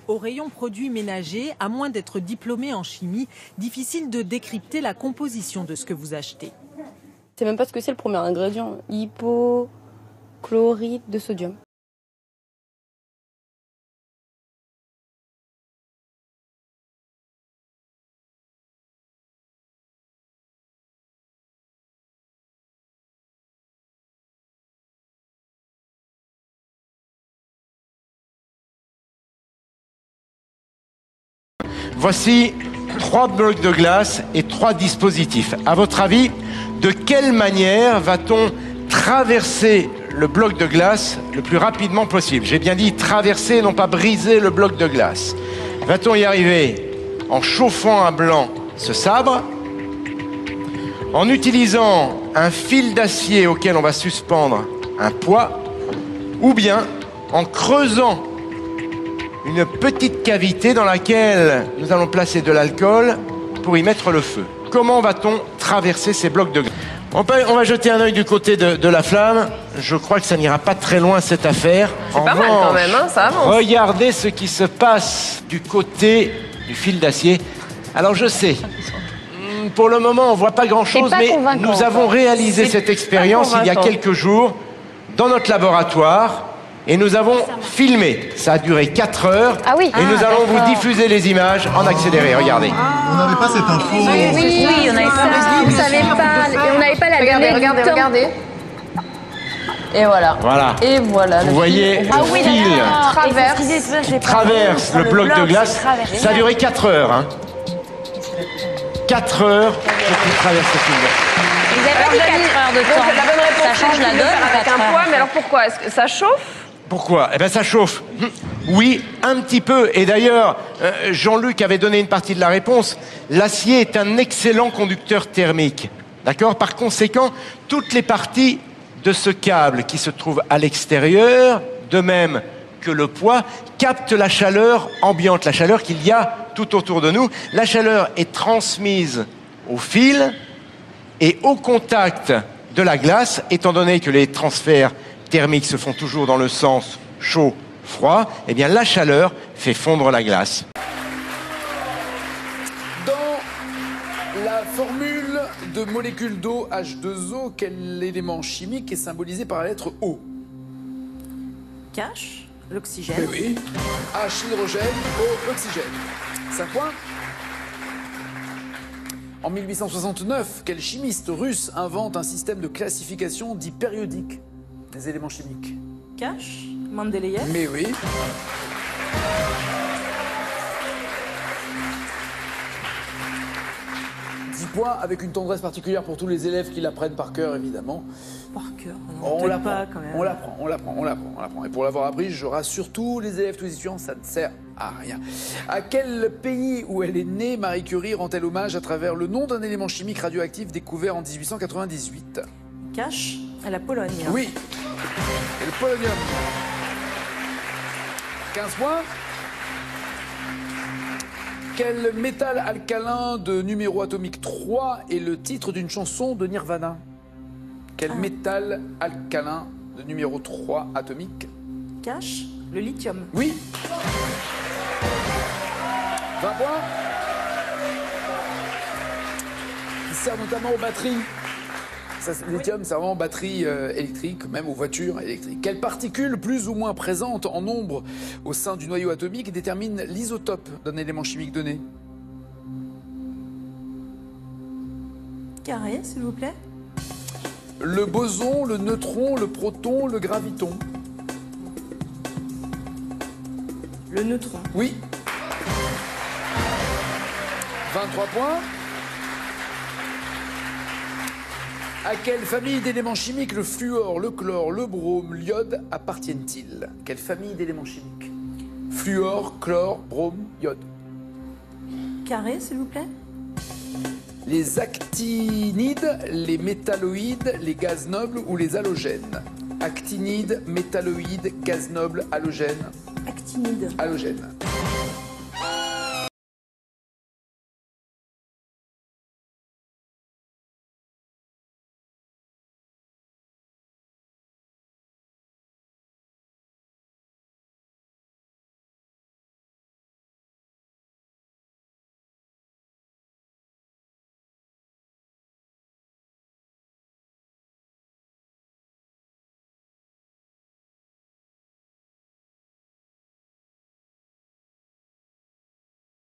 Au rayon produits ménagers, à moins d'être diplômé en chimie, difficile de décrypter la composition de ce que vous achetez. Je sais même pas ce que c'est le premier ingrédient. Hypochlorite de sodium. Voici 3 blocs de glace et 3 dispositifs. À votre avis, de quelle manière va-t-on traverser le bloc de glace le plus rapidement possible? J'ai bien dit traverser, non pas briser le bloc de glace. Va-t-on y arriver en chauffant à blanc ce sabre, en utilisant un fil d'acier auquel on va suspendre un poids, ou bien en creusant une petite cavité dans laquelle nous allons placer de l'alcool pour y mettre le feu? Comment va-t-on traverser ces blocs de glace? On va jeter un œil du côté de la flamme. Je crois que ça n'ira pas très loin cette affaire. C'est pas mal quand même, hein, ça avance. Regardez ce qui se passe du côté du fil d'acier. Alors je sais, pour le moment on voit pas grand-chose, mais nous avons réalisé cette expérience il y a quelques jours dans notre laboratoire. Et nous avons filmé. Ça a duré 4 heures. Ah oui. Et nous allons vous diffuser les images en accéléré. Regardez. On n'avait pas cette info. Oui, on avait ça. On savait pas. Et on n'avait pas la donnée. Regardez. Et voilà. Voilà. Et voilà. Vous voyez le fil traverse le bloc de glace. Ça a duré 4 heures. Hein. 4 heures pour traverser ce fil. Vous n'avez pas dit 4 heures de temps. La bonne réponse, ça change la donne avec un poids, mais alors pourquoi? Est-ce que ça chauffe? Pourquoi? Eh bien, ça chauffe. Oui, un petit peu. Et d'ailleurs, Jean-Luc avait donné une partie de la réponse. L'acier est un excellent conducteur thermique. D'accord? Par conséquent, toutes les parties de ce câble qui se trouve à l'extérieur, de même que le poids, captent la chaleur ambiante, la chaleur qu'il y a tout autour de nous. La chaleur est transmise au fil et au contact de la glace, étant donné que les transferts thermiques se font toujours dans le sens chaud-froid, eh bien la chaleur fait fondre la glace. Dans la formule de molécules d'eau H2O, quel élément chimique est symbolisé par la lettre O? Cache l'oxygène. Eh oui. H, l'hydrogène, O, l'oxygène. 5 points. En 1869, quel chimiste russe invente un système de classification dit périodique des éléments chimiques? Cache Mendeleïev. Mais oui. 10 points avec une tendresse particulière pour tous les élèves qui l'apprennent par cœur, évidemment. Par cœur, On l'apprend pas quand même. On l'apprend. Et pour l'avoir appris, je rassure tous les élèves, tous les étudiants, ça ne sert à rien. À quel pays où elle est née, Marie Curie rend-elle hommage à travers le nom d'un élément chimique radioactif découvert en 1898? Cache à la Pologne. Oui. Et le polonium. 15 points. Quel métal alcalin de numéro atomique 3 est le titre d'une chanson de Nirvana? Quel métal alcalin de numéro 3 atomique? Cache le lithium. Oui. 20 points. Qui sert notamment aux batteries. Ça, le lithium, c'est vraiment batterie électrique, même aux voitures électriques. Quelle particule plus ou moins présente en nombre au sein du noyau atomique détermine l'isotope d'un élément chimique donné? Carré, s'il vous plaît. Le boson, le neutron, le proton, le graviton. Le neutron. Oui. 23 points. À quelle famille d'éléments chimiques le fluor, le chlore, le brome, l'iode appartiennent-ils? Quelle famille d'éléments chimiques? Fluor, chlore, brome, iode. Carré, s'il vous plaît. Les actinides, les métalloïdes, les gaz nobles ou les halogènes? Actinides, métalloïdes, gaz nobles, halogènes. Actinide. Halogènes.